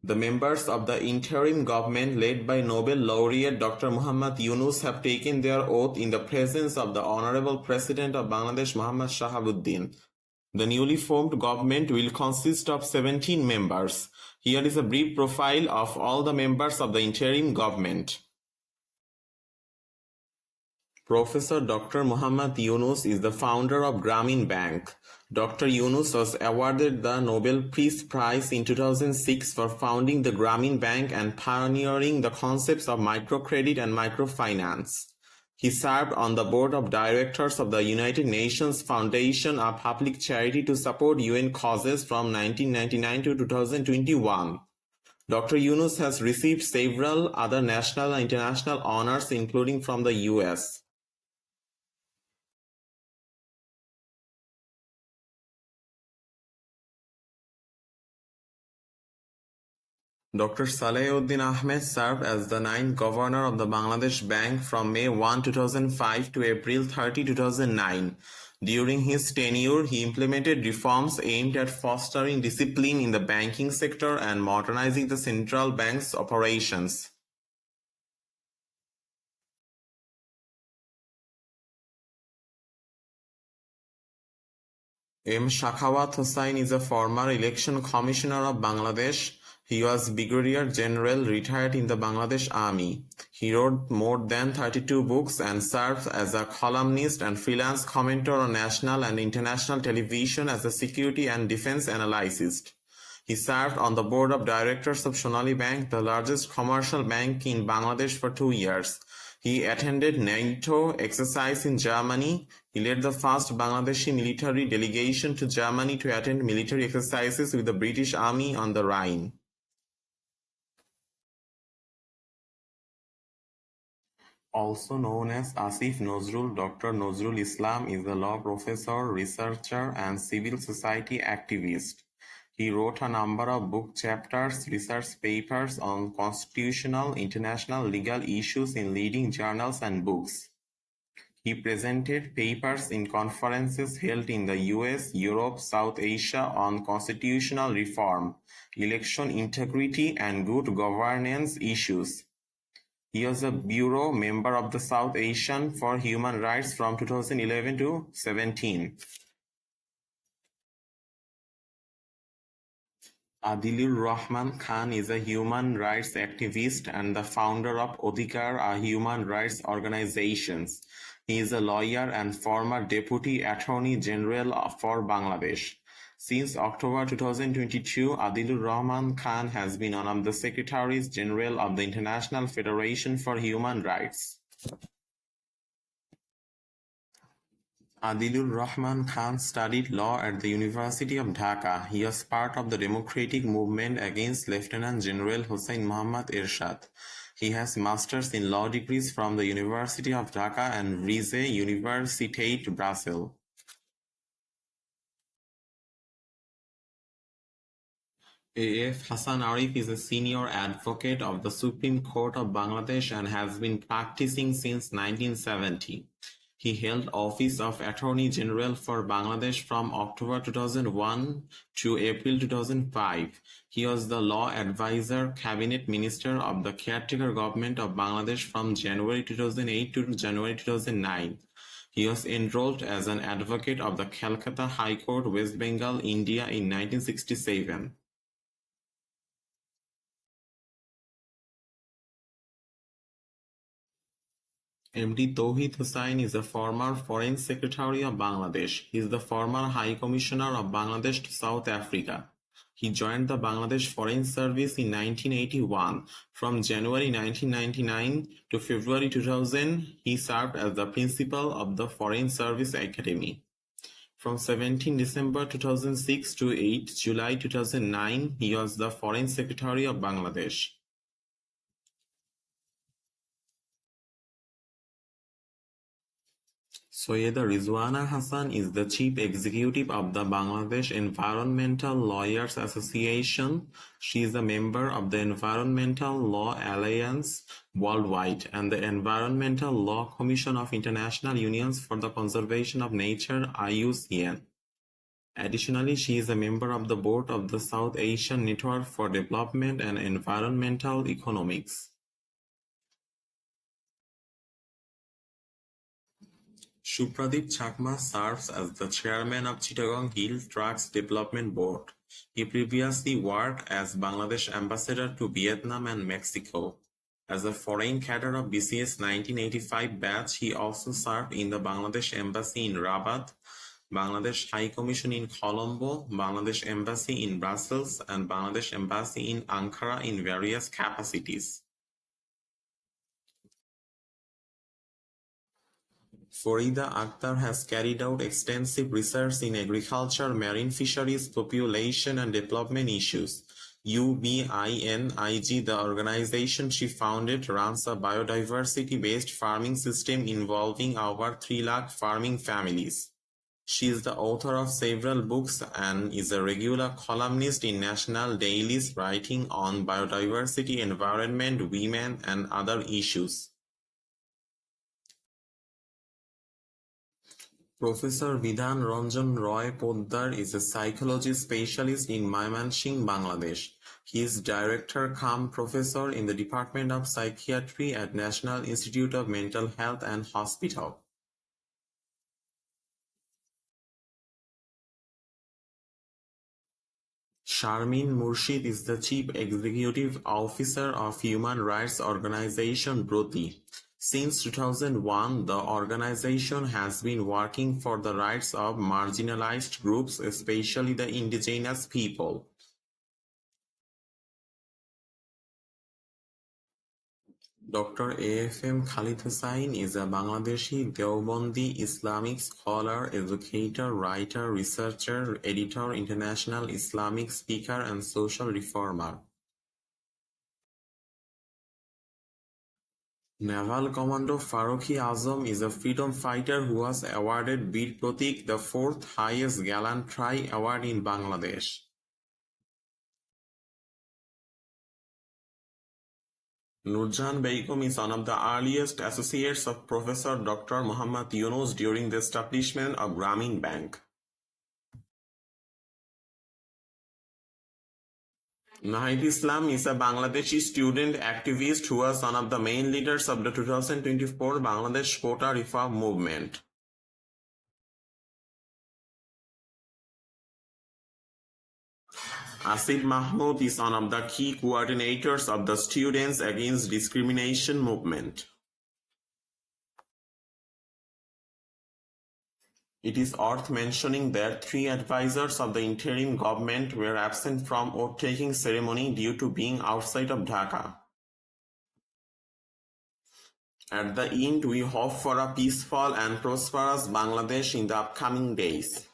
The members of the interim government led by Nobel laureate Dr Muhammad Yunus have taken their oath in the presence of the Honorable President of Bangladesh Mohammed Shahabuddin. The newly formed government will consist of 17 members. Here is a brief profile of all the members of the interim government. Professor Dr Muhammad Yunus is the founder of Grameen Bank. Dr. Yunus was awarded the Nobel Peace Prize in 2006 for founding the Grameen Bank and pioneering the concepts of microcredit and microfinance. He served on the board of directors of the United Nations Foundation, a public charity to support UN causes from 1999 to 2021. Dr. Yunus has received several other national and international honors, including from the US. Dr. Salahuddin Ahmed served as the ninth governor of the Bangladesh Bank from May 1, 2005 to April 30, 2009. During his tenure, he implemented reforms aimed at fostering discipline in the banking sector and modernizing the central bank's operations. M. Shakhawat Hossain is a former election commissioner of Bangladesh. He was Brigadier General retired in the Bangladesh Army. He wrote more than 32 books and served as a columnist and freelance commentator on national and international television as a security and defense analyst. He served on the board of directors of Sonali Bank, the largest commercial bank in Bangladesh, for 2 years. He attended NATO exercise in Germany. He led the first Bangladeshi military delegation to Germany to attend military exercises with the British Army on the Rhine. Also known as Asif Nozrul, Dr. Nozrul Islam is a law professor, researcher, and civil society activist. He wrote a number of book chapters, research papers on constitutional, international legal issues in leading journals and books. He presented papers in conferences held in the US, Europe, South Asia on constitutional reform, election integrity, and good governance issues. He was a bureau member of the South Asian for Human Rights from 2011 to 17. Adilur Rahman Khan is a human rights activist and the founder of Odhikar, a human rights organization. He is a lawyer and former Deputy Attorney General for Bangladesh. Since October 2022, Adilur Rahman Khan has been one of the Secretaries General of the International Federation for Human Rights. Adilur Rahman Khan studied law at the University of Dhaka. He was part of the democratic movement against Lieutenant General Hossein Mohammad Ershad. He has masters in law degrees from the University of Dhaka and Vrije Universiteit Brussels. A.F. Hassan Arif is a senior advocate of the Supreme Court of Bangladesh and has been practicing since 1970. He held office of Attorney General for Bangladesh from October 2001 to April 2005. He was the law advisor, cabinet minister of the caretaker government of Bangladesh from January 2008 to January 2009. He was enrolled as an advocate of the Calcutta High Court, West Bengal, India in 1967. M.D. Tauhid Hussain is a former Foreign Secretary of Bangladesh. He is the former High Commissioner of Bangladesh to South Africa. He joined the Bangladesh Foreign Service in 1981. From January 1999 to February 2000, he served as the principal of the Foreign Service Academy. From 17 December 2006 to 8 July 2009, he was the Foreign Secretary of Bangladesh. Soyeda Rizwana Hassan is the Chief Executive of the Bangladesh Environmental Lawyers Association. She is a member of the Environmental Law Alliance Worldwide and the Environmental Law Commission of International Unions for the Conservation of Nature (IUCN). Additionally, she is a member of the board of the South Asian Network for Development and Environmental Economics. Supradeep Chakma serves as the chairman of Chittagong Hill Tracts Development Board. He previously worked as Bangladesh ambassador to Vietnam and Mexico. As a foreign cadre of BCS 1985 batch, he also served in the Bangladesh Embassy in Rabat, Bangladesh High Commission in Colombo, Bangladesh Embassy in Brussels, and Bangladesh Embassy in Ankara in various capacities. Farida Akhtar has carried out extensive research in agriculture, marine fisheries, population and development issues. UBINIG, the organization she founded, runs a biodiversity-based farming system involving over 3 lakh farming families. She is the author of several books and is a regular columnist in national dailies writing on biodiversity, environment, women, and other issues. Professor Vidhan Ranjan Roy Poddar is a psychology specialist in Mymensingh, Bangladesh. He is director-cum-professor in the Department of Psychiatry at National Institute of Mental Health and Hospital. Sharmin Murshid is the Chief Executive Officer of human rights organization Broti. Since 2001, the organization has been working for the rights of marginalized groups, especially the indigenous people. Dr. A.F.M. Khalid Hussain is a Bangladeshi Deobandi Islamic scholar, educator, writer, researcher, editor, international Islamic speaker, and social reformer. Naval Commando Farokhi Azam is a freedom fighter who was awarded Bir Pratik, the fourth highest gallantry award in Bangladesh. Nurjan Begum is one of the earliest associates of Professor Dr. Muhammad Yunus during the establishment of Grameen Bank. Nahid Islam is a Bangladeshi student activist who was one of the main leaders of the 2024 Bangladesh Quota Reform Movement. Asif Mahmood is one of the key coordinators of the Students Against Discrimination movement. It is worth mentioning that 3 advisors of the interim government were absent from oath-taking ceremony due to being outside of Dhaka. At the end, we hope for a peaceful and prosperous Bangladesh in the upcoming days.